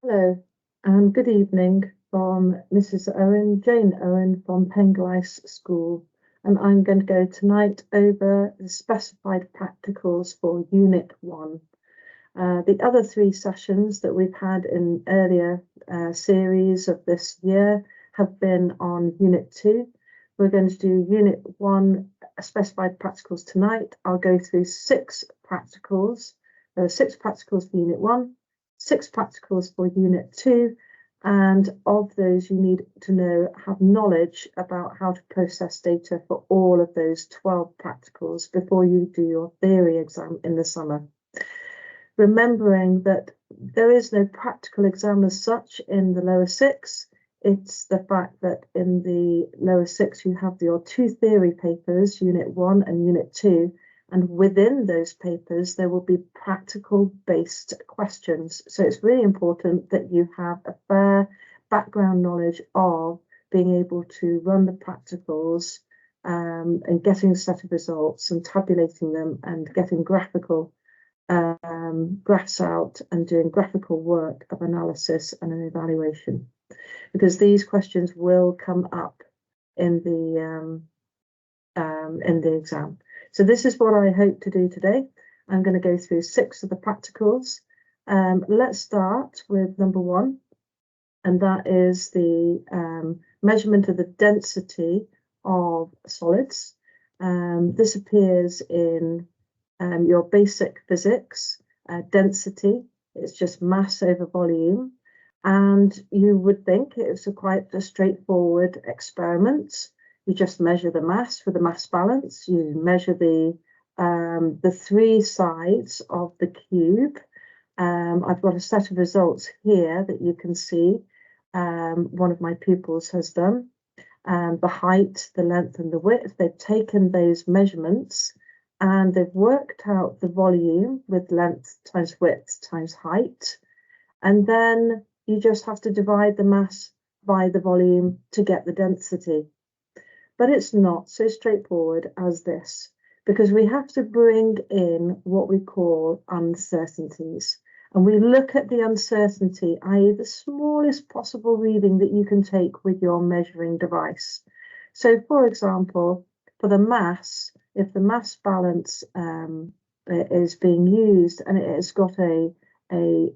Hello and good evening from Mrs. Owen, Jane Owen from Penglis School. And I'm going to go tonight over the specified practicals for Unit 1. The other 3 sessions that we've had in earlier series of this year have been on Unit 2. We're going to do Unit 1 specified practicals tonight. I'll go through 6 practicals. There are 6 practicals for Unit 1. 6 practicals for Unit 2, and of those you need to have knowledge about how to process data for all of those 12 practicals before you do your theory exam in the summer. Remembering that there is no practical exam as such in the lower 6, it's the fact that in the lower 6 you have your 2 theory papers, Unit 1 and Unit 2, and within those papers, there will be practical-based questions. So it's really important that you have a fair background knowledge of being able to run the practicals and getting a set of results and tabulating them and getting graphical graphs out and doing graphical work of analysis and an evaluation. Because these questions will come up in the exam. So this is what I hope to do today. I'm going to go through 6 of the practicals. Let's start with number 1, and that is the measurement of the density of solids. This appears in your basic physics. Density, it's just mass over volume. And you would think it's quite a straightforward experiment. You just measure the mass for the mass balance. You measure the 3 sides of the cube. I've got a set of results here that you can see. One of my pupils has done. The height, the length, and the width. They've taken those measurements and they've worked out the volume with length times width times height. And then you just have to divide the mass by the volume to get the density. But it's not so straightforward as this, because we have to bring in what we call uncertainties. And we look at the uncertainty, i.e. the smallest possible reading that you can take with your measuring device. So, for example, for the mass, if the mass balance is being used and it has got a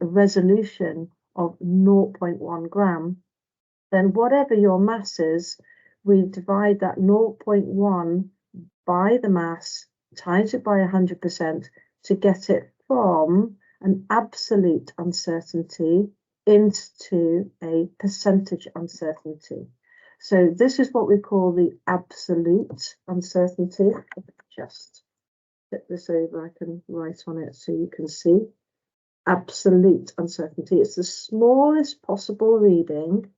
resolution of 0.1 gram, then whatever your mass is, we divide that 0.1 by the mass, times it by 100% to get it from an absolute uncertainty into a percentage uncertainty. So this is what we call the absolute uncertainty. Just flip this over, I can write on it so you can see. Absolute uncertainty. It's the smallest possible reading.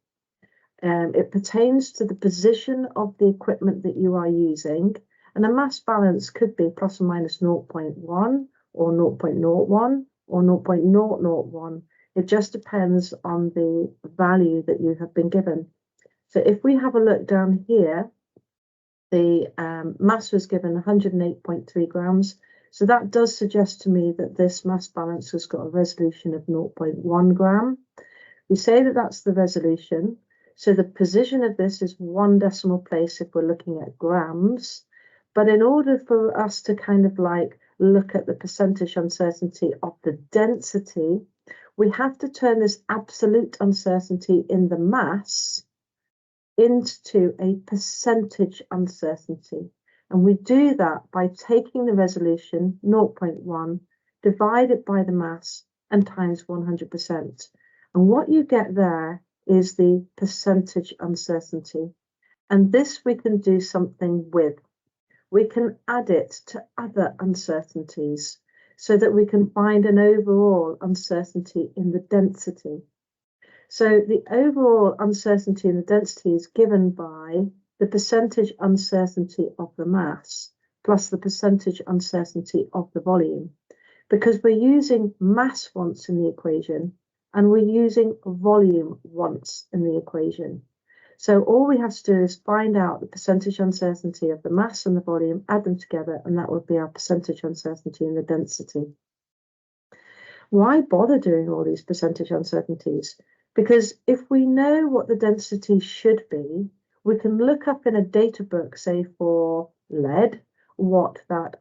It pertains to the position of the equipment that you are using, and a mass balance could be plus or minus 0.1 or 0.01 or 0.001. It just depends on the value that you have been given. So if we have a look down here, the mass was given 108.3 grams. So that does suggest to me that this mass balance has got a resolution of 0.1 gram. We say that that's the resolution. So the position of this is 1 decimal place if we're looking at grams. But in order for us to kind of like look at the percentage uncertainty of the density, we have to turn this absolute uncertainty in the mass into a percentage uncertainty. And we do that by taking the resolution, 0.1, divide it by the mass, and times 100%. And what you get there is the percentage uncertainty. And this we can do something with. We can add it to other uncertainties so that we can find an overall uncertainty in the density. So the overall uncertainty in the density is given by the percentage uncertainty of the mass plus the percentage uncertainty of the volume, because we're using mass once in the equation and we're using volume once in the equation. So all we have to do is find out the percentage uncertainty of the mass and the volume, add them together, and that would be our percentage uncertainty in the density. Why bother doing all these percentage uncertainties? Because if we know what the density should be, we can look up in a data book, say for lead, what that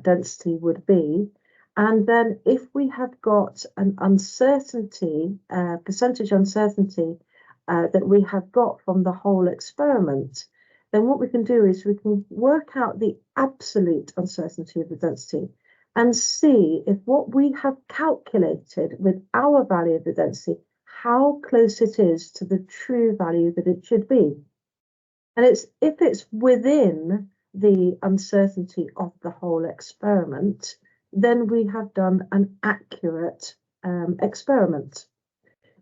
density would be. And then if we have got an uncertainty, percentage uncertainty that we have got from the whole experiment, then what we can do is we can work out the absolute uncertainty of the density and see if what we have calculated with our value of the density, how close it is to the true value that it should be. And if it's within the uncertainty of the whole experiment, then we have done an accurate experiment.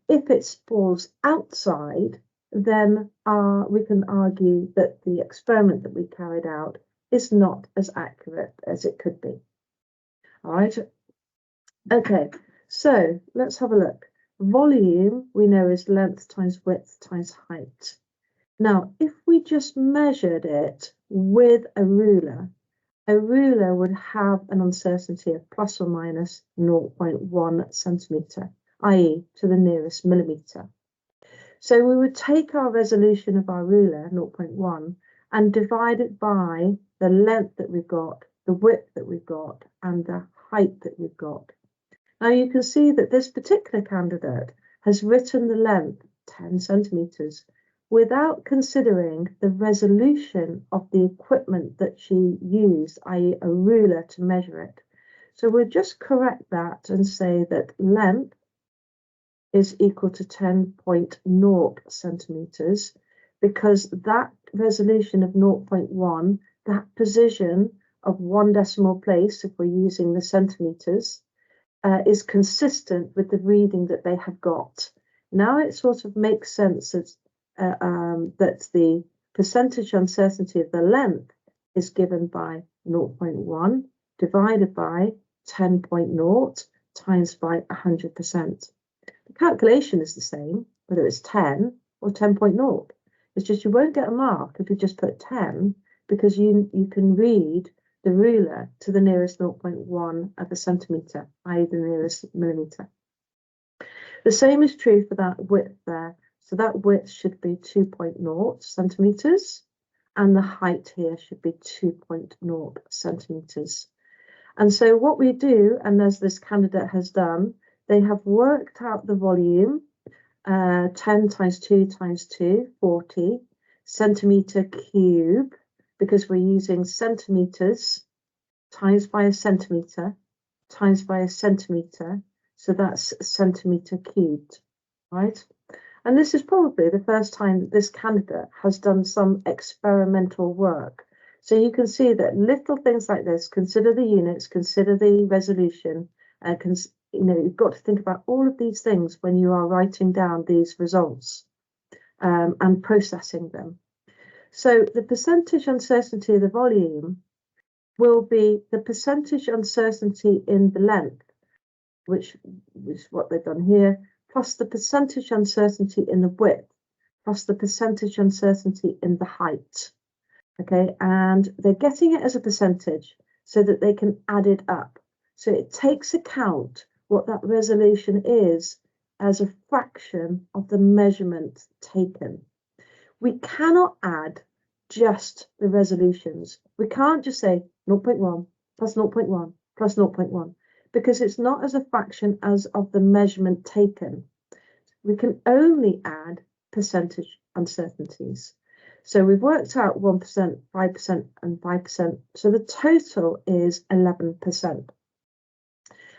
If it falls outside, then we can argue that the experiment that we carried out is not as accurate as it could be. All right. Okay, so let's have a look. Volume, we know, is length times width times height. Now, if we just measured it with a ruler would have an uncertainty of plus or minus 0.1 centimetre, i.e. to the nearest millimetre. So we would take our resolution of our ruler, 0.1, and divide it by the length that we've got, the width that we've got, and the height that we've got. Now you can see that this particular candidate has written the length 10 centimetres without considering the resolution of the equipment that she used, i.e. a ruler, to measure it. So we'll just correct that and say that length is equal to 10.0 centimetres, because that resolution of 0.1, that position of 1 decimal place, if we're using the centimetres, is consistent with the reading that they have got. Now it sort of makes sense that the percentage uncertainty of the length is given by 0.1 divided by 10.0 times by 100%. The calculation is the same, whether it's 10 or 10.0. It's just you won't get a mark if you just put 10, because you can read the ruler to the nearest 0.1 of a centimetre, i.e. the nearest millimetre. The same is true for that width there. So that width should be 2.0 centimetres, and the height here should be 2.0 centimetres. And so what we do, and as this candidate has done, they have worked out the volume, 10 times 2 times 2, 40 centimetre cube, because we're using centimetres times by a centimetre times by a centimetre, so that's centimetre cubed, right? And this is probably the first time that this candidate has done some experimental work. So you can see that little things like this, consider the units, consider the resolution, you've got to think about all of these things when you are writing down these results and processing them. So the percentage uncertainty of the volume will be the percentage uncertainty in the length, which is what they've done here, plus the percentage uncertainty in the width, plus the percentage uncertainty in the height. Okay, and they're getting it as a percentage so that they can add it up. So it takes account what that resolution is as a fraction of the measurement taken. We cannot add just the resolutions. We can't just say 0.1 plus 0.1 plus 0.1, because it's not as a fraction as of the measurement taken. We can only add percentage uncertainties. So we've worked out 1%, 5%, and 5%. So the total is 11%.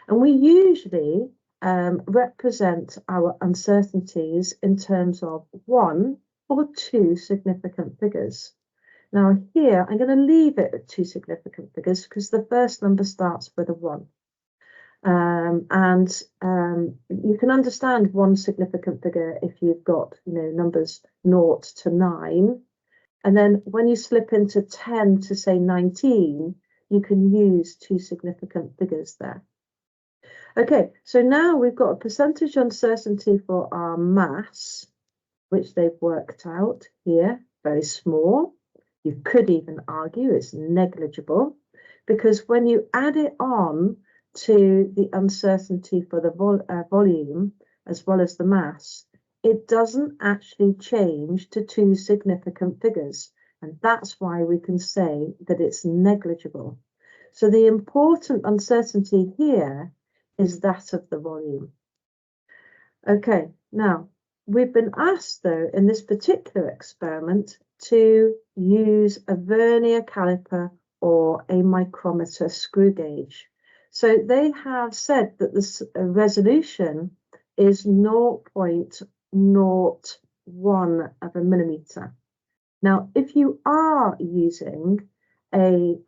And we usually represent our uncertainties in terms of 1 or 2 significant figures. Now here, I'm going to leave it at 2 significant figures because the first number starts with a 1. You can understand 1 significant figure if you've got, numbers 0 to 9. And then when you slip into 10 to say 19, you can use 2 significant figures there. Okay, so now we've got a percentage uncertainty for our mass, which they've worked out here, very small. You could even argue it's negligible, because when you add it on to the uncertainty for the volume as well as the mass, it doesn't actually change to two significant figures. And that's why we can say that it's negligible. So the important uncertainty here is that of the volume. Okay, now we've been asked though in this particular experiment to use a vernier caliper or a micrometer screw gauge. So they have said that the resolution is 0.01 of a millimeter. Now, if you are using a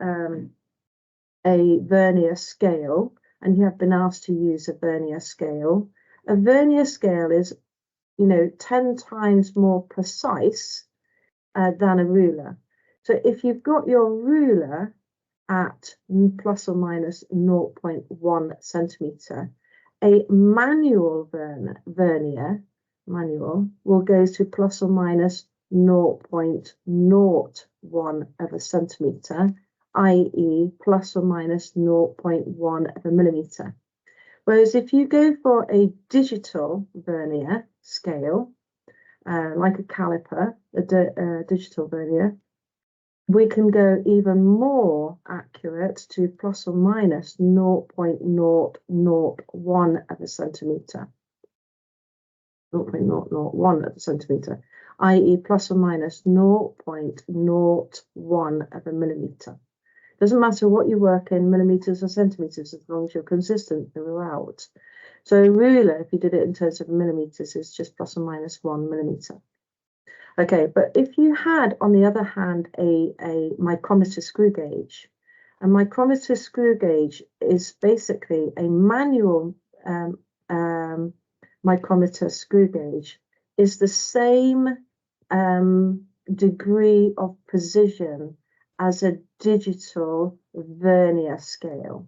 vernier scale, and you have been asked to use a vernier scale is, 10 times more precise than a ruler. So if you've got your ruler at plus or minus 0.1 centimeter, a manual vernier will go to plus or minus 0.01 of a centimeter, i.e. plus or minus 0.1 of a millimeter. Whereas if you go for a digital vernier scale, like a caliper, a digital vernier, we can go even more accurate to plus or minus 0.001 of a centimeter. 0.001 of a centimeter, i.e. plus or minus 0.01 of a millimeter. Doesn't matter what you work in, millimeters or centimeters, as long as you're consistent throughout. So a ruler, if you did it in terms of millimeters, is just plus or minus 1 millimeter. Okay, but if you had, on the other hand, a micrometer screw gauge, a micrometer screw gauge is basically a manual micrometer screw gauge, is the same degree of precision as a digital vernier scale.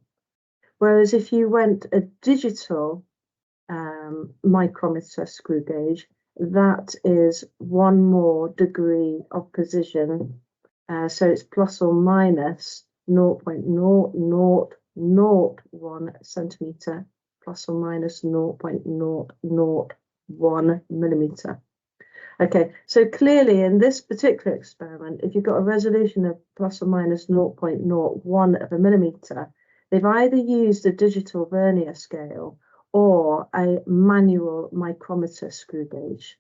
Whereas if you went a digital micrometer screw gauge, that is one more degree of precision. So it's plus or minus 0.0001 centimeter, plus or minus 0.001 millimeter. Okay, so clearly in this particular experiment, if you've got a resolution of plus or minus 0.01 of a millimeter, they've either used a digital vernier scale or a manual micrometer screw gauge.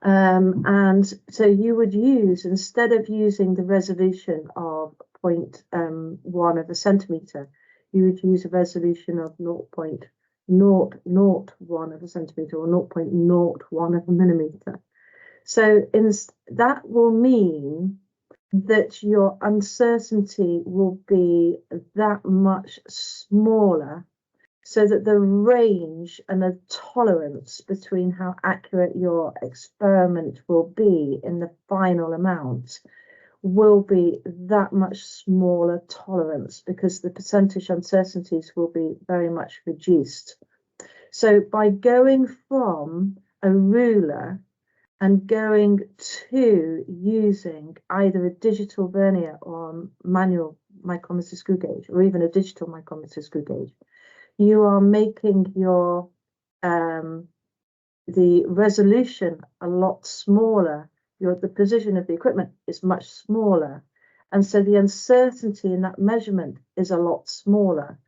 And so you would use, instead of using the resolution of 0.1 of a centimeter, you would use a resolution of 0.001 of a centimeter or 0.01 of a millimeter. So that will mean that your uncertainty will be that much smaller, so that the range and the tolerance between how accurate your experiment will be in the final amount will be that much smaller tolerance, because the percentage uncertainties will be very much reduced. So by going from a ruler and going to using either a digital vernier or manual micrometer screw gauge, or even a digital micrometer screw gauge, you are making your the resolution a lot smaller. The precision of the equipment is much smaller, and so the uncertainty in that measurement is a lot smaller,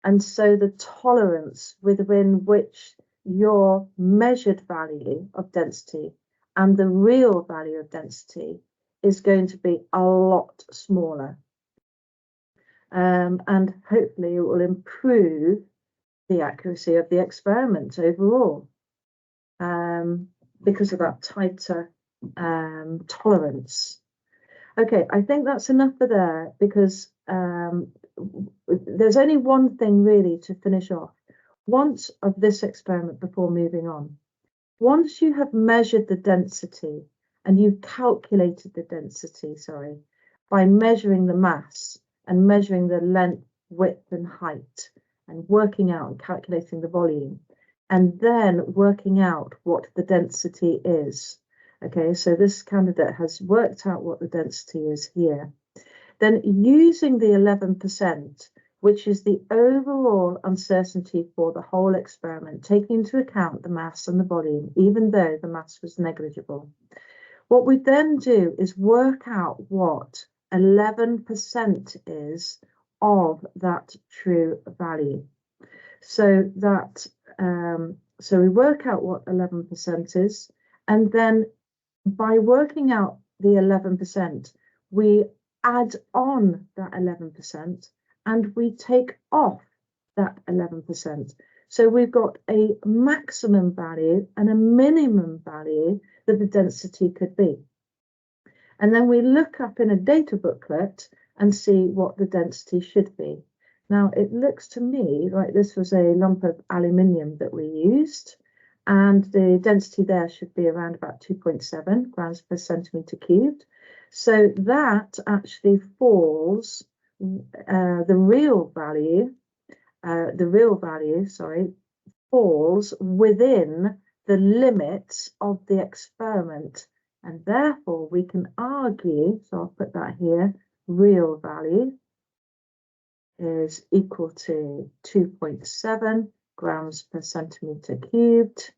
and so the tolerance within which your measured value of density and the real value of density is going to be a lot smaller, and hopefully it will improve the accuracy of the experiment overall, because of that tighter tolerance. Okay, I think that's enough for there, because there's only one thing really to finish off. Once of this experiment before moving on, once you have measured the density and you've calculated the density, by measuring the mass and measuring the length, width and height, and working out and calculating the volume, and then working out what the density is. Okay, so this candidate has worked out what the density is here. Then using the 11%, which is the overall uncertainty for the whole experiment, taking into account the mass and the volume, even though the mass was negligible. What we then do is work out what 11% is of that true value. So that so we work out what 11% is, and then by working out the 11%, we add on that 11% and we take off that 11%. So we've got a maximum value and a minimum value that the density could be. And then we look up in a data booklet and see what the density should be. Now, it looks to me like this was a lump of aluminium that we used, and the density there should be around about 2.7 grams per centimetre cubed. So that actually falls, the real value, falls within the limits of the experiment. And therefore, we can argue, so I'll put that here, real value is equal to 2.7 grams per centimetre cubed.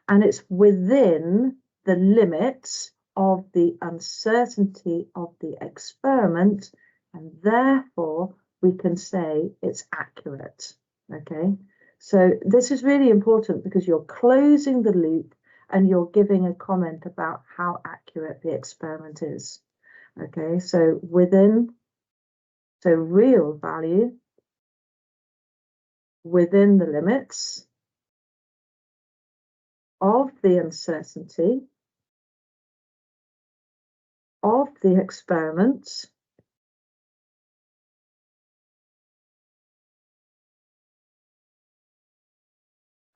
And it's within the limits of the uncertainty of the experiment. And therefore, we can say it's accurate. Okay, so this is really important because you're closing the loop and you're giving a comment about how accurate the experiment is. Okay, so real value within the limits of the uncertainty of the experiment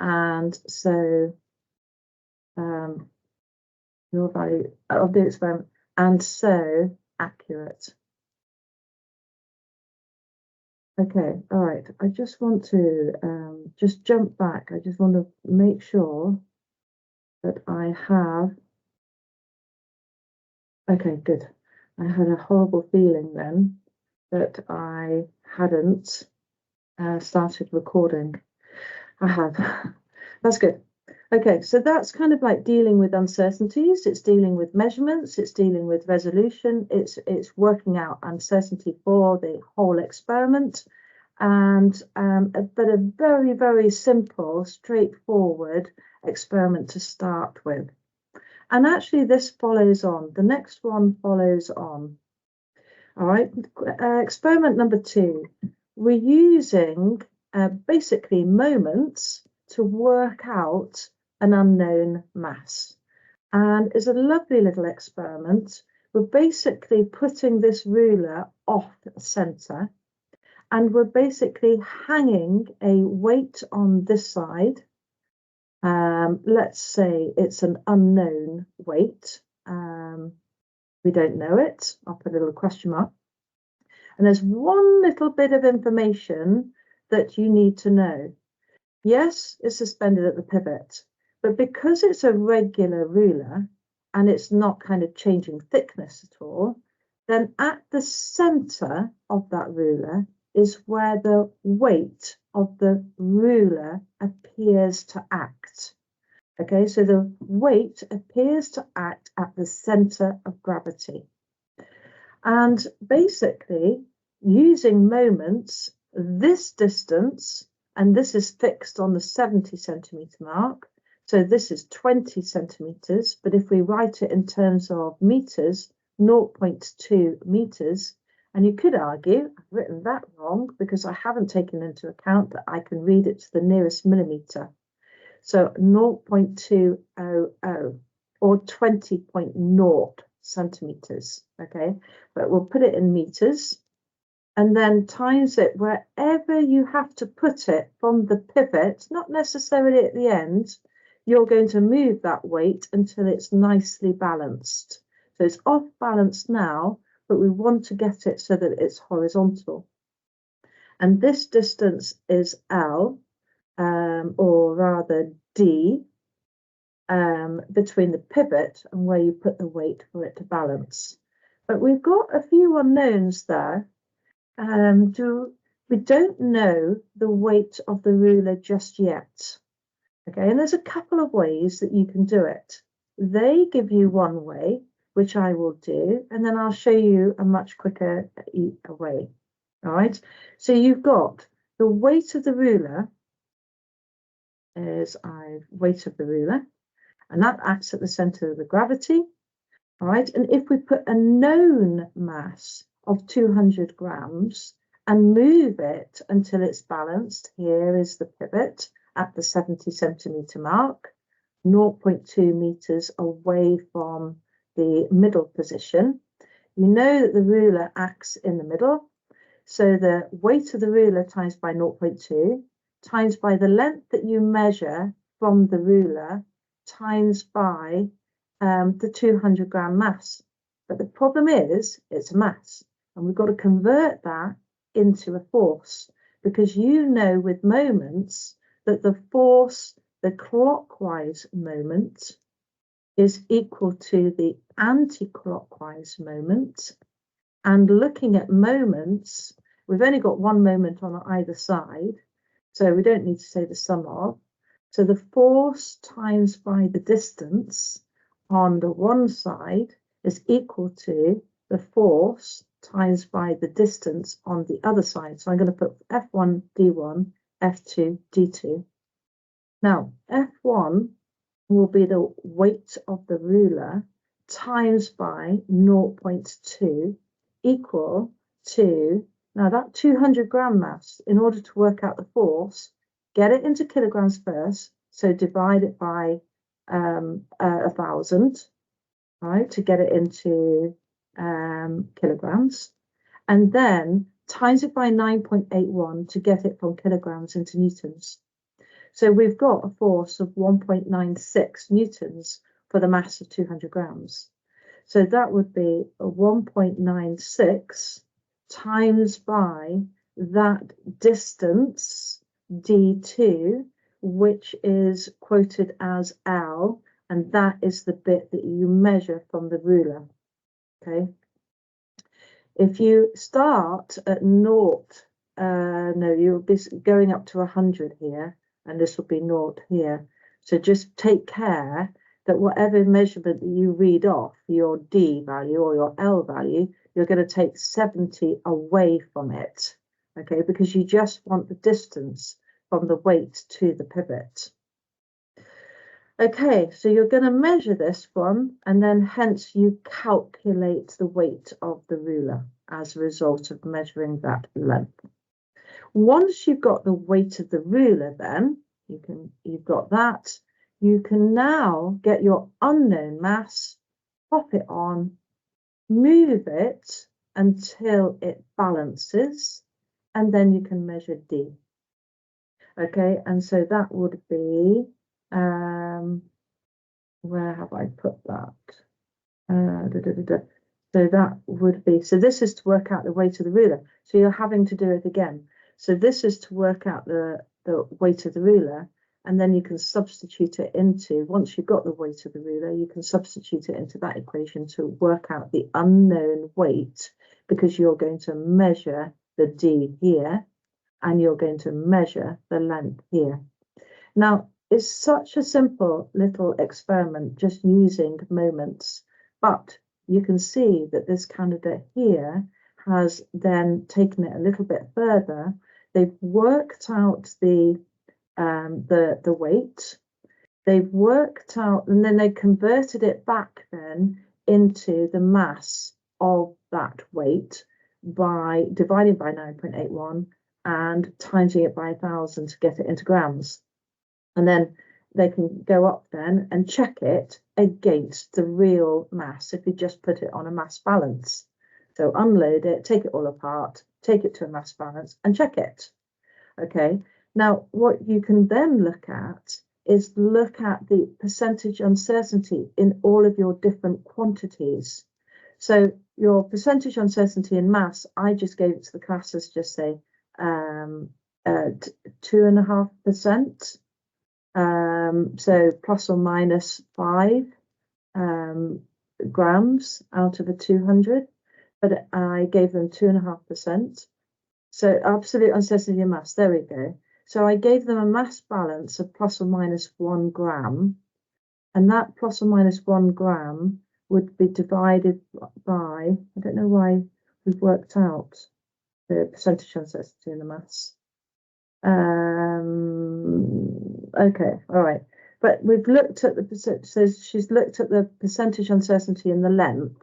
and so real value of the experiment and so accurate. Okay, all right. I just want to just jump back. I just want to make sure that I have. Okay, good. I had a horrible feeling then that I hadn't started recording. I have. That's good. Okay, so that's kind of like dealing with uncertainties. It's dealing with measurements. It's dealing with resolution. It's working out uncertainty for the whole experiment, and but a very, very simple, straightforward experiment to start with. And actually, this follows on. The next one follows on. All right, experiment number 2. We're using basically moments to work out an unknown mass. And it's a lovely little experiment. We're basically putting this ruler off the centre, and we're basically hanging a weight on this side. Let's say it's an unknown weight. We don't know it. I'll put a little question mark. And there's one little bit of information that you need to know. Yes, it's suspended at the pivot, but because it's a regular ruler and it's not kind of changing thickness at all, then at the center of that ruler is where the weight of the ruler appears to act. Okay, so the weight appears to act at the center of gravity. And basically, using moments, this distance, and this is fixed on the 70 centimetre mark, so this is 20 centimetres, but if we write it in terms of metres, 0.2 metres, and you could argue, I've written that wrong because I haven't taken into account that I can read it to the nearest millimetre. So 0.200 or 20.0 centimetres, okay? But we'll put it in metres and then times it wherever you have to put it from the pivot, not necessarily at the end. You're going to move that weight until it's nicely balanced. So it's off balance now, but we want to get it so that it's horizontal. And this distance is L, or rather D, between the pivot and where you put the weight for it to balance. But we've got a few unknowns there. We don't know the weight of the ruler just yet. Okay, and there's a couple of ways that you can do it. They give you one way, which I will do, and then I'll show you a much quicker way. All right, so you've got the weight of the ruler is weight of the ruler, and that acts at the center of the gravity. All right, and if we put a known mass of 200 grams and move it until it's balanced, here is the pivot at the 70 centimeter mark, 0.2 meters away from the middle position. You know that the ruler acts in the middle, so the weight of the ruler times by 0.2 times by the length that you measure from the ruler times by the 200 gram mass. But the problem is it's a mass, and we've got to convert that into a force, because you know with moments that the force, the clockwise moment, is equal to the anti-clockwise moment. And looking at moments, we've only got one moment on either side, so we don't need to say the sum of. So the force times by the distance on the one side is equal to the force times by the distance on the other side. So I'm going to put F1 D1, F2 D2. Now, F1 will be the weight of the ruler times by 0.2 equal to, now that 200 gram mass, in order to work out the force, get it into kilograms first, so divide it by 1,000, right, to get it into kilograms, and then times it by 9.81 to get it from kilograms into newtons. So we've got a force of 1.96 newtons for the mass of 200 grams. So that would be a 1.96 times by that distance, D2, which is quoted as L, and that is the bit that you measure from the ruler. Okay. If you start at naught, no, you'll be going up to 100 here, and this will be naught here. So just take care that whatever measurement that you read off, your D value or your L value, you're going to take 70 away from it, okay, because you just want the distance from the weight to the pivot. Okay, so you're going to measure this one, and then hence you calculate the weight of the ruler as a result of measuring that length. Once you've got the weight of the ruler, then you've got that, you can now get your unknown mass, pop it on, move it until it balances, and then you can measure D. Okay, and so that would be, where have I put that? So that would be, so this is to work out the weight of the ruler. So you're having to do it again. So this is to work out the weight of the ruler, and then you can substitute it into, once you've got the weight of the ruler, you can substitute it into that equation to work out the unknown weight, because you're going to measure the D here, and you're going to measure the length here. Now, it's such a simple little experiment just using moments, but you can see that this candidate here has then taken it a little bit further. They've worked out the weight, they've worked out, and then they converted it back then into the mass of that weight by dividing by 9.81 and timesing it by 1,000 to get it into grams. And then they can go up then and check it against the real mass if you just put it on a mass balance. So unload it, take it all apart, take it to a mass balance and check it. Okay, now what you can then look at is look at the percentage uncertainty in all of your different quantities. So your percentage uncertainty in mass, I just gave it to the class as just say 2.5%. So plus or minus 5 grams out of a 200, but I gave them 2.5%. So absolute uncertainty of mass, there we go. So I gave them a mass balance of plus or minus 1 gram, and that plus or minus 1 gram would be divided by, I don't know why we've worked out the percentage uncertainty in the mass. Okay, all right. But we've looked at the, so she's looked at the percentage uncertainty in the length,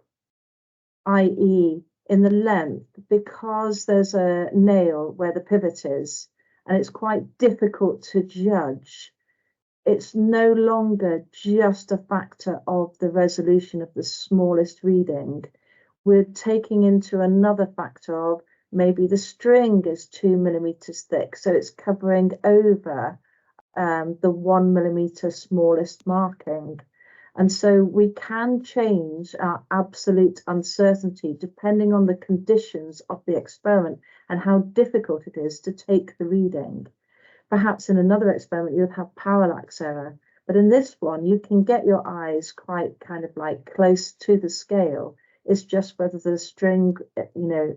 i.e. in the length, because there's a nail where the pivot is, and it's quite difficult to judge. It's no longer just a factor of the resolution of the smallest reading. We're taking into another factor of maybe the string is 2 millimeters thick, so it's covering over the 1 millimeter smallest marking. And so we can change our absolute uncertainty depending on the conditions of the experiment and how difficult it is to take the reading. Perhaps in another experiment you'd have parallax error, but in this one you can get your eyes quite kind of like close to the scale. It's just whether the string,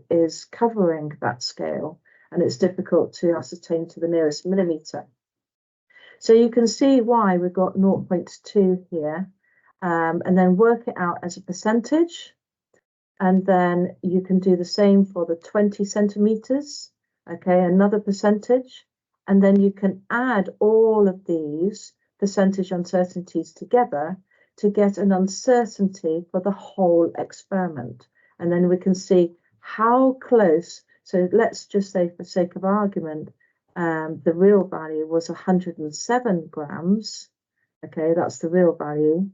is covering that scale, and it's difficult to ascertain to the nearest millimeter. So you can see why we've got 0.2 here, and then work it out as a percentage. And then you can do the same for the 20 centimeters, okay, another percentage. And then you can add all of these percentage uncertainties together to get an uncertainty for the whole experiment. And then we can see how close. So let's just say, for sake of argument, the real value was 107 grams. Okay, that's the real value.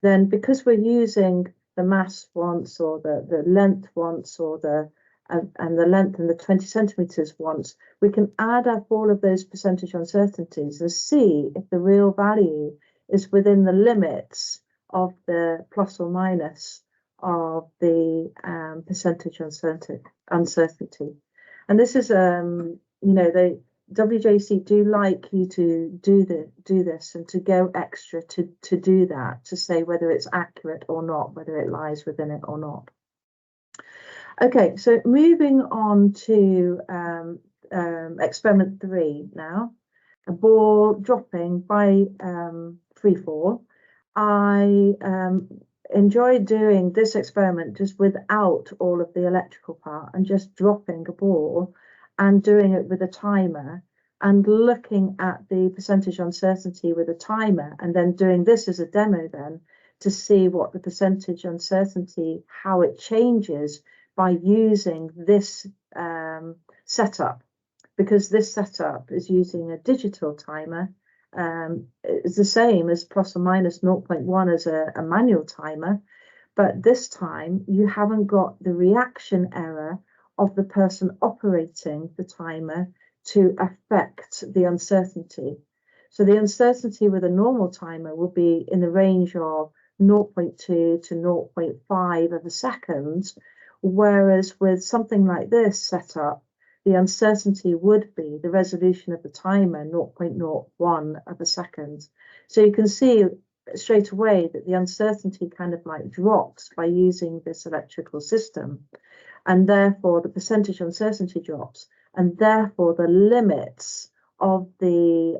Then because we're using the mass once, or the length once, or and the length and the 20 centimeters once, we can add up all of those percentage uncertainties and see if the real value is within the limits of the plus or minus of the percentage uncertainty. And this is, WJC do like you to do this and to go extra to do that, to say whether it's accurate or not, whether it lies within it or not. Okay, so moving on to experiment 3 now. A ball dropping by free fall. I enjoyed doing this experiment just without all of the electrical part and just dropping a ball and doing it with a timer and looking at the percentage uncertainty with a timer, and then doing this as a demo then to see what the percentage uncertainty, how it changes by using this setup, because this setup is using a digital timer. It's the same as plus or minus 0.1 as a manual timer, but this time you haven't got the reaction error of the person operating the timer to affect the uncertainty. So the uncertainty with a normal timer will be in the range of 0.2 to 0.5 of a second, whereas with something like this setup, the uncertainty would be the resolution of the timer 0.01 of a second. So you can see straight away that the uncertainty kind of like drops by using this electrical system, and therefore the percentage uncertainty drops, and therefore the limits of the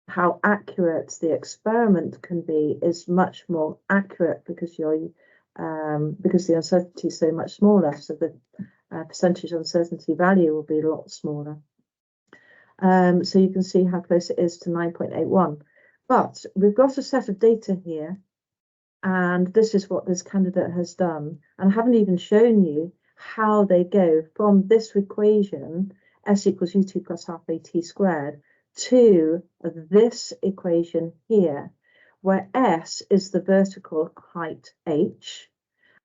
how accurate the experiment can be is much more accurate, because because the uncertainty is so much smaller, so the percentage uncertainty value will be a lot smaller. So you can see how close it is to 9.81. But we've got a set of data here, and this is what this candidate has done. And I haven't even shown you how they go from this equation, S equals U2 plus half AT squared, to this equation here, where S is the vertical height h,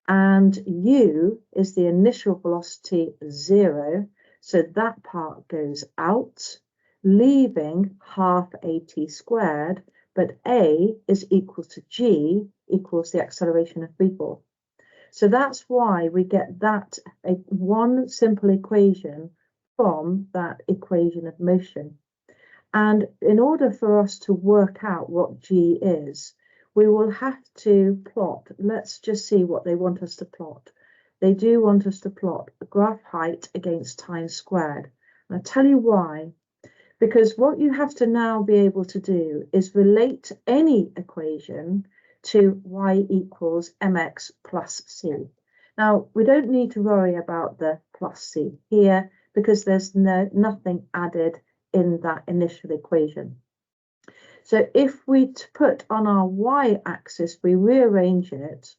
and U is the initial velocity 0. So that part goes out, leaving half AT squared, but A is equal to G equals the acceleration of free fall. So that's why we get that one simple equation from that equation of motion. And in order for us to work out what G is, we will have to plot. Let's just see what they want us to plot. they do want us to plot the graph height against time squared. And I'll tell you why. Because what you have to now be able to do is relate any equation to y equals mx plus c. Now, we don't need to worry about the plus c here because there's nothing added in that initial equation. So if we put on our y-axis, we rearrange it,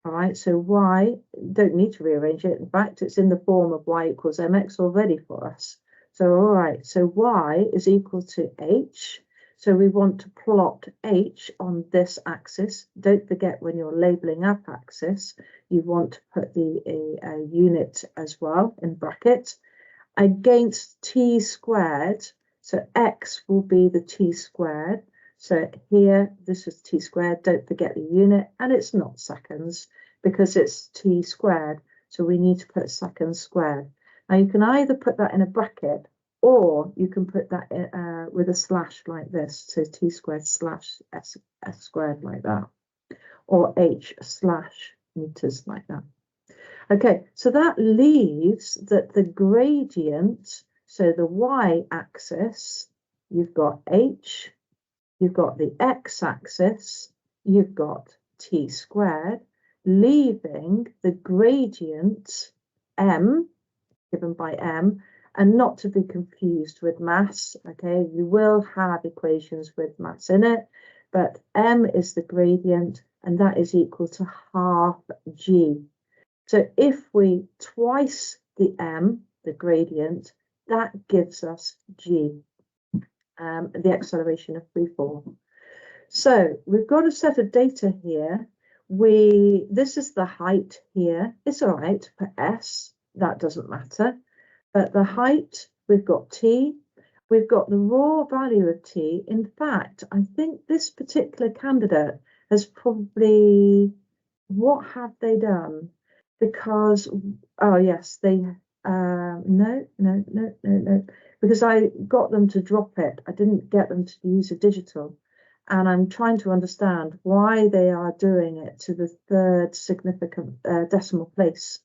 all right, so y, don't need to rearrange it. In fact, it's in the form of y equals mx already for us. So, all right, so y is equal to h. So we want to plot h on this axis. Don't forget when you're labeling up axis, you want to put the unit as well in bracket against t squared. So x will be the t squared. So here, this is t squared. Don't forget the unit, and it's not seconds because it's t squared. So we need to put seconds squared. Now you can either put that in a bracket or you can put that with a slash like this. So t squared slash s squared like that, or h slash meters like that. Okay, so that leaves that the gradient, so the y-axis, you've got h, you've got the x-axis, you've got t squared, leaving the gradient m, given by m, and not to be confused with mass, okay? You will have equations with mass in it, but m is the gradient, and that is equal to half g. So if we twice the m, the gradient, that gives us g, the acceleration of free fall. So we've got a set of data here. This is the height here. It's all right for s, that doesn't matter. But the height, we've got t, we've got the raw value of t. In fact, I think this particular candidate has probably, what have they done? Because, oh yes, they, no, because I got them to drop it. I didn't get them to use a digital. And I'm trying to understand why they are doing it to the third significant decimal place,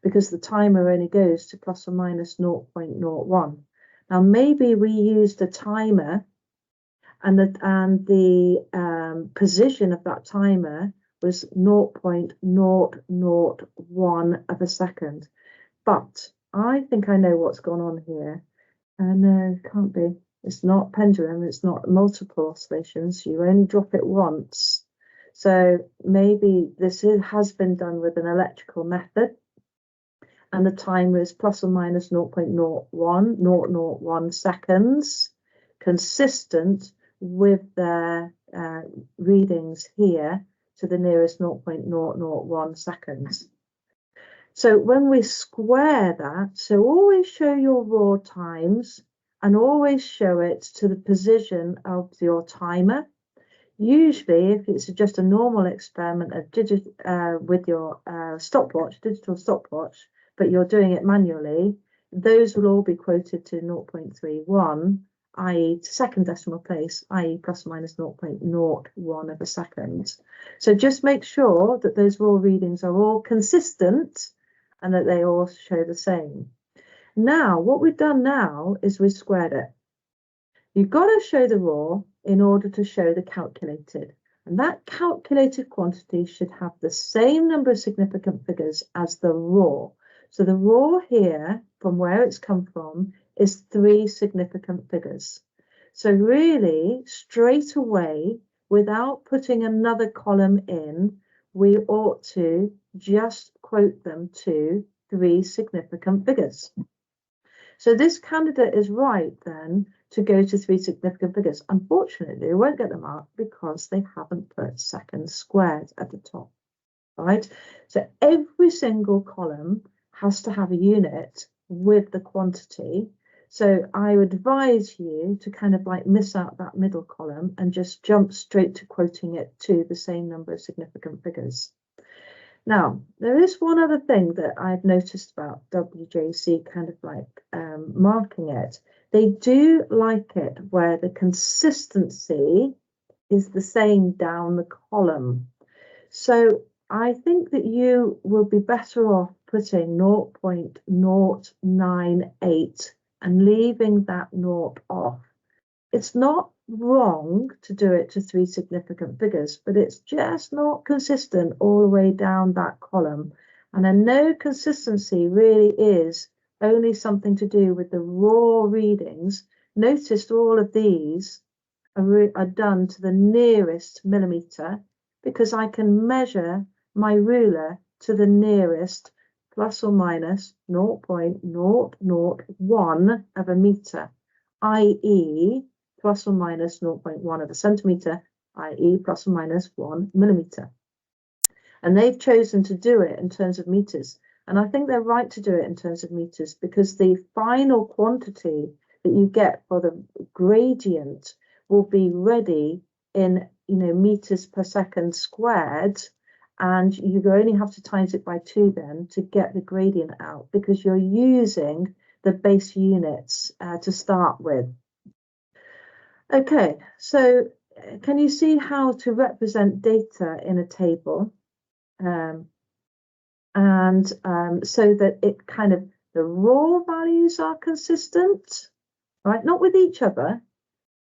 because the timer only goes to plus or minus 0.01. Now, maybe we used a timer and the position of that timer was 0.001 of a second. But I think I know what's gone on here. No, it can't be. It's not pendulum, it's not multiple oscillations. You only drop it once. So maybe this has been done with an electrical method. And the timer is plus or minus 0.01 seconds, consistent with their readings here to the nearest 0.001 seconds. So when we square that, so always show your raw times and always show it to the position of your timer. Usually, if it's just a normal experiment of with your stopwatch, digital stopwatch, but you're doing it manually, those will all be quoted to 0.31, i.e. to second decimal place, i.e. plus or minus 0.01 of a second. So just make sure that those raw readings are all consistent and that they all show the same. Now, what we've done now is we've squared it. You've got to show the raw in order to show the calculated. And that calculated quantity should have the same number of significant figures as the raw. So the raw here, from where it's come from, is 3 significant figures. So really, straight away, without putting another column in, we ought to just quote them to 3 significant figures. So this candidate is right then to go to 3 significant figures. Unfortunately, they won't get the mark because they haven't put seconds squared at the top, right? So every single column has to have a unit with the quantity. So I would advise you to kind of like miss out that middle column and just jump straight to quoting it to the same number of significant figures. Now, there is one other thing that I've noticed about WJC kind of like marking it. They do like it where the consistency is the same down the column. So I think that you will be better off putting 0.098 and leaving that naught off. It's not wrong to do it to 3 significant figures, but it's just not consistent all the way down that column. And I know consistency really is only something to do with the raw readings. Notice all of these are done to the nearest millimeter, because I can measure my ruler to the nearest plus or minus 0.001 of a meter, i.e. plus or minus 0.1 of a centimeter, i.e. plus or minus 1 millimeter. And they've chosen to do it in terms of meters. And I think they're right to do it in terms of meters, because the final quantity that you get for the gradient will be ready in, meters per second squared. And you only have to times it by 2 then to get the gradient out, because you're using the base units to start with. Okay, so can you see how to represent data in a table? So that it kind of, the raw values are consistent, right? Not with each other,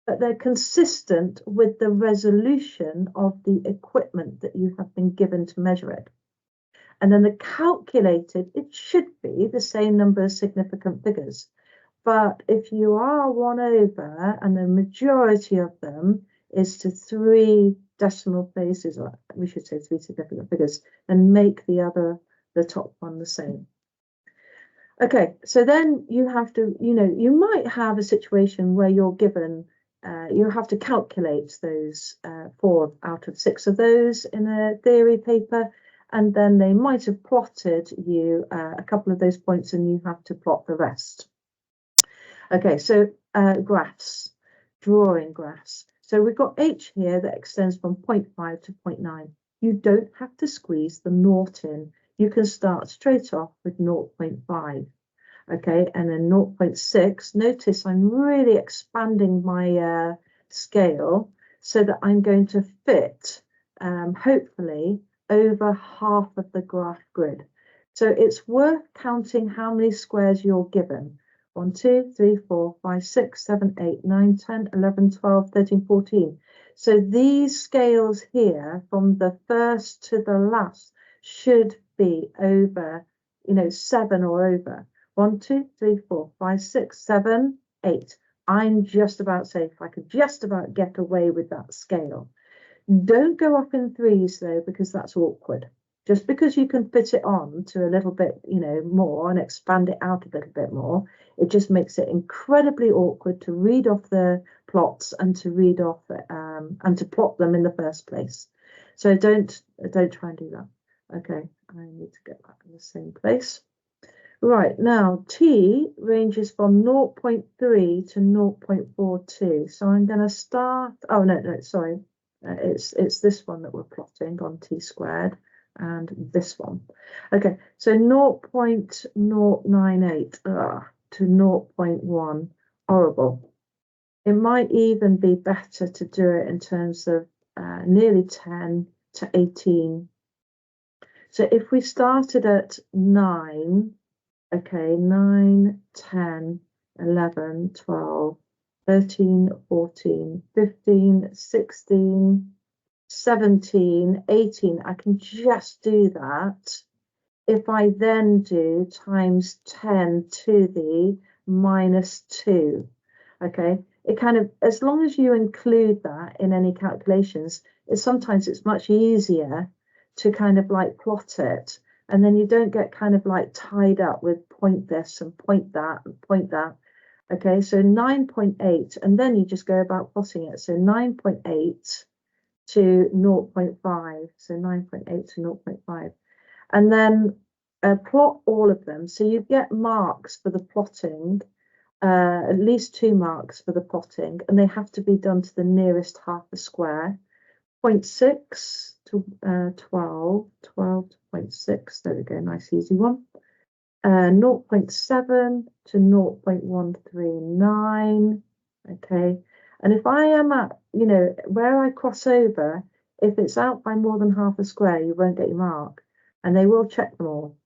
but they're consistent with the resolution of the equipment that you have been given to measure it. And then the calculated, it should be the same number of significant figures. But if you are 1 over and the majority of them is to 3 decimal places, or we should say 3 significant figures, and make the top one the same. Okay, so then you have to, you might have a situation where you're given, you have to calculate those 4 out of 6 of those in a theory paper, and then they might have plotted you a couple of those points and you have to plot the rest. Okay, so graphs, drawing graphs. So we've got H here that extends from 0.5 to 0.9. You don't have to squeeze the naught in. You can start straight off with 0.5. Okay, and then 0.6. Notice I'm really expanding my scale so that I'm going to fit, hopefully, over half of the graph grid. So it's worth counting how many squares you're given. 1, 2, 3, 4, 5, 6, 7, 8, 9, 10, 11, 12, 13, 14. So these scales here, from the first to the last, should be over, 7 or over. 1, 2, 3, 4, 5, 6, 7, 8. I'm just about safe. I could just about get away with that scale. Don't go up in 3s though, because that's awkward. Just because you can fit it on to a little bit, more and expand it out a little bit more, it just makes it incredibly awkward to read off the plots and to read off and to plot them in the first place. So don't try and do that. Okay, I need to get back in the same place. Right, now T ranges from 0.3 to 0.42. So I'm going to start. Oh no, sorry, it's this one that we're plotting on T squared. And this one. Okay, so 0.098 to 0.1, horrible. It might even be better to do it in terms of nearly 10 to 18. So if we started at 9, okay, 9, 10, 11, 12, 13, 14, 15, 16, 17, 18, I can just do that. If I then do times 10 to the minus 2, okay, it kind of, as long as you include that in any calculations, sometimes it's much easier to kind of like plot it, and then you don't get kind of like tied up with point this and point that and point that. Okay, so 9.8, and then you just go about plotting it. So 9.8 to 0.5, so 9.8 to 0.5, and then plot all of them. So you get marks for the plotting, at least 2 marks for the plotting, and they have to be done to the nearest half a square. 0.6 to 12, 12 to 0.6, there we go, nice easy one. 0.7 to 0.139, okay. And if I am at, where I cross over, if it's out by more than half a square, you won't get your mark, and they will check them all.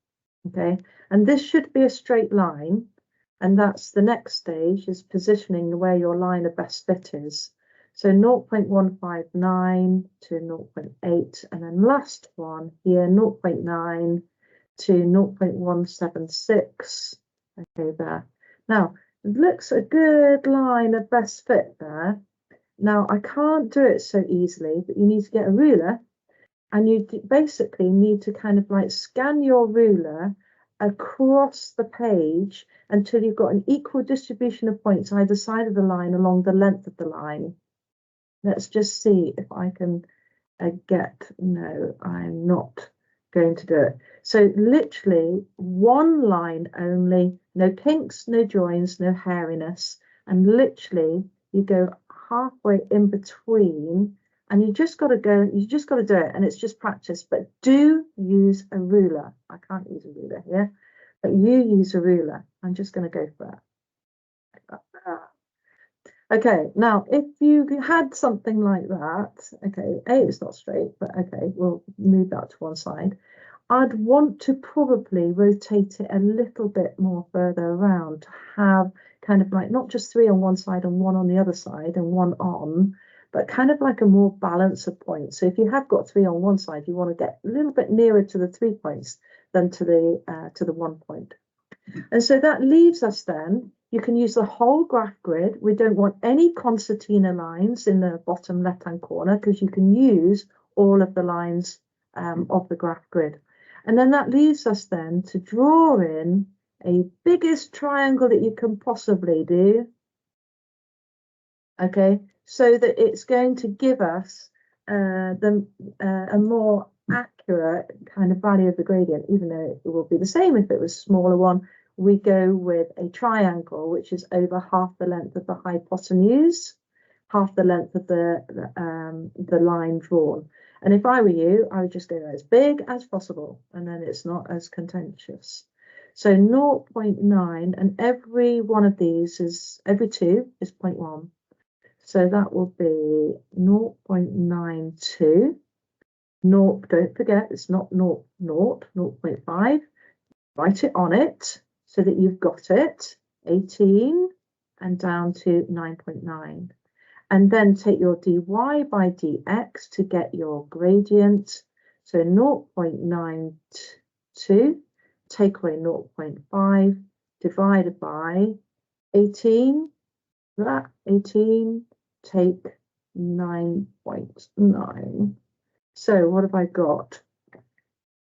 Okay, and this should be a straight line, and that's the next stage, is positioning where your line of best fit is. So 0.159 to 0.8, and then last one here, 0.9 to 0.176. Okay, there. Now, it looks a good line of best fit there. Now, I can't do it so easily, but you need to get a ruler, and you basically need to kind of like scan your ruler across the page until you've got an equal distribution of points either side of the line along the length of the line. Let's just see if I can no, I'm not going to do it. So literally one line only, no kinks, no joins, no hairiness, and literally you go halfway in between, and you just got to do it, and it's just practice. But do use a ruler. I can't use a ruler here, but you use a ruler. I'm just going to go for it. Okay, now if you had something like that, okay, it's not straight, but okay, we'll move that to one side. I'd want to probably rotate it a little bit more further around to have kind of like not just 3 on one side and 1 on the other side and 1 on, but kind of like a more balance of points. So if you have got 3 on one side, you want to get a little bit nearer to the 3 points than to the 1 point. And so that leaves us then, you can use the whole graph grid. We don't want any concertina lines in the bottom left-hand corner because you can use all of the lines of the graph grid. And then that leaves us then to draw in a biggest triangle that you can possibly do. Okay, so that it's going to give us a more accurate kind of value of the gradient, even though it will be the same if it was a smaller one. We go with a triangle, which is over half the length of the hypotenuse, half the length of the line drawn. And if I were you, I would just go as big as possible, and then it's not as contentious. So 0.9, and every one of these is, every 2 is 0.1. So that will be 0.92. Don't forget, it's not 0.5. Write it on it so that you've got it, 18 and down to 9.9. And then take your dy by dx to get your gradient. So 0.92, take away 0.5, divided by 18. That 18, take 9.9. So what have I got?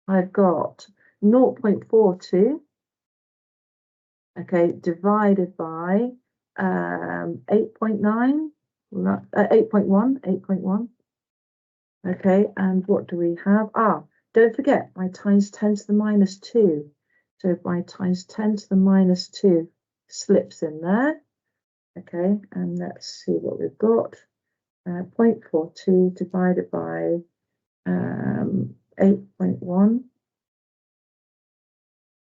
I've got 0.42, okay, divided by 8.9, 8.1. Okay, and what do we have? Don't forget my times 10 to the minus 2. So my times 10 to the minus 2 slips in there. Okay, and let's see what we've got. 0.42 divided by 8.1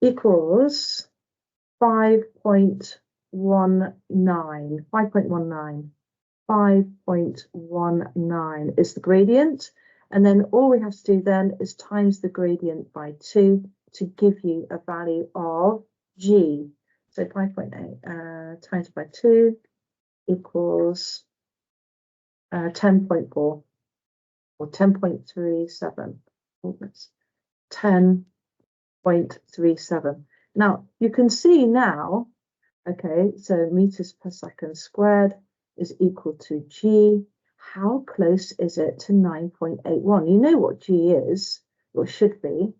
equals 5.19. 5.19 is the gradient, and then all we have to do then is times the gradient by 2 to give you a value of G. So 5.8 times by 2 equals 10.4 or 10.37. Oh, that's 10.37. Now you can see now, okay, so meters per second squared is equal to G. How close is it to 9.81? You know what G is, or should be.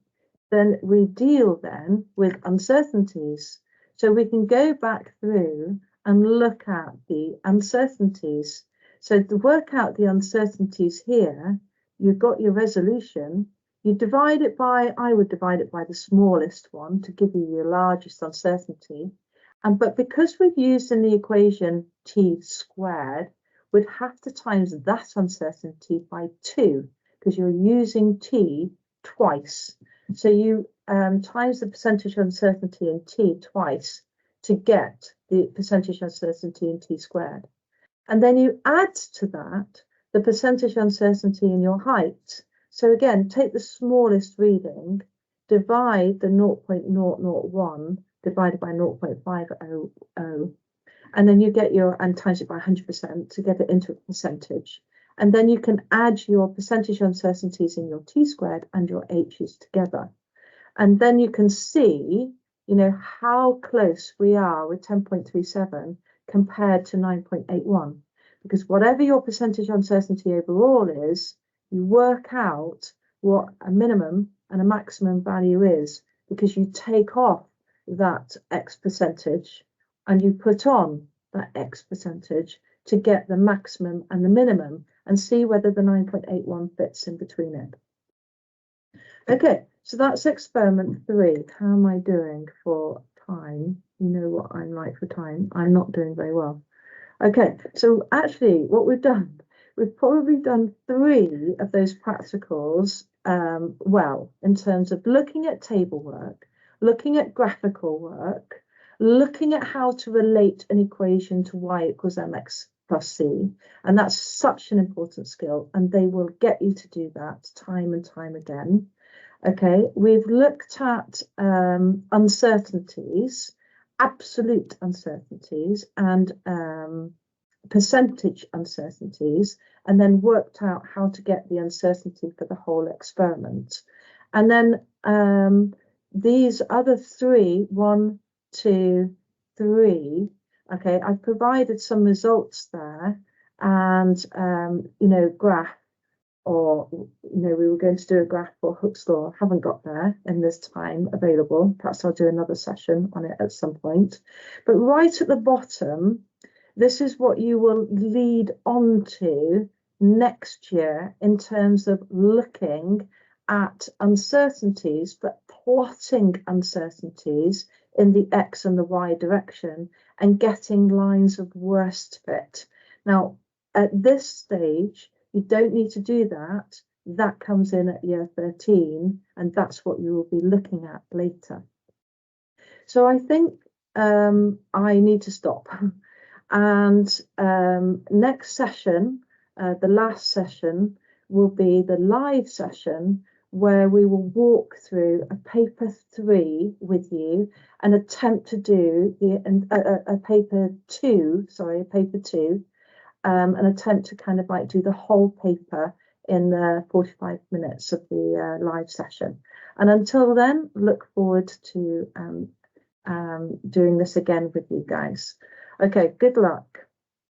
Then we deal then with uncertainties. So we can go back through and look at the uncertainties. So to work out the uncertainties here, you've got your resolution. You divide it by, I would divide it by the smallest one to give you your largest uncertainty. But because we've used in the equation t squared, we'd have to times that uncertainty by 2 because you're using t twice. So you times the percentage uncertainty in t twice to get the percentage uncertainty in t squared. And then you add to that the percentage uncertainty in your height. So again, take the smallest reading, divide the 0.001 divided by 0.500, and then you get your, and times it by 100% to get it into a percentage. And then you can add your percentage uncertainties in your t-squared and your h's together. And then you can see, you know, how close we are with 10.37 compared to 9.81. Because whatever your percentage uncertainty overall is, you work out what a minimum and a maximum value is, because you take off that X percentage and you put on that X percentage to get the maximum and the minimum and see whether the 9.81 fits in between it. Okay, so that's experiment 3. How am I doing for time? You know what I'm like for time. I'm not doing very well. Okay, so actually what we've done, we've probably done 3 of those practicals well, in terms of looking at table work, looking at graphical work, looking at how to relate an equation to y equals mx plus c. And that's such an important skill, and they will get you to do that time and time again. Okay, we've looked at uncertainties, absolute uncertainties, and percentage uncertainties, and then worked out how to get the uncertainty for the whole experiment. And then these other 3, 1, 2, 3, okay, I've provided some results there, and you know, graph, or you know, we were going to do a graph for Hooke's law. Haven't got there in this time available. Perhaps I'll do another session on it at some point. But right at the bottom, this is what you will lead on to next year in terms of looking at uncertainties, but plotting uncertainties in the X and the Y direction and getting lines of worst fit. Now, at this stage, you don't need to do that. That comes in at year 13, and that's what you will be looking at later. So I think I need to stop. And next session, the last session, will be the live session where we will walk through a paper 3 with you and attempt to do a paper 2, an attempt to kind of like do the whole paper in the 45 minutes of the live session. And until then, look forward to doing this again with you guys. Okay, good luck.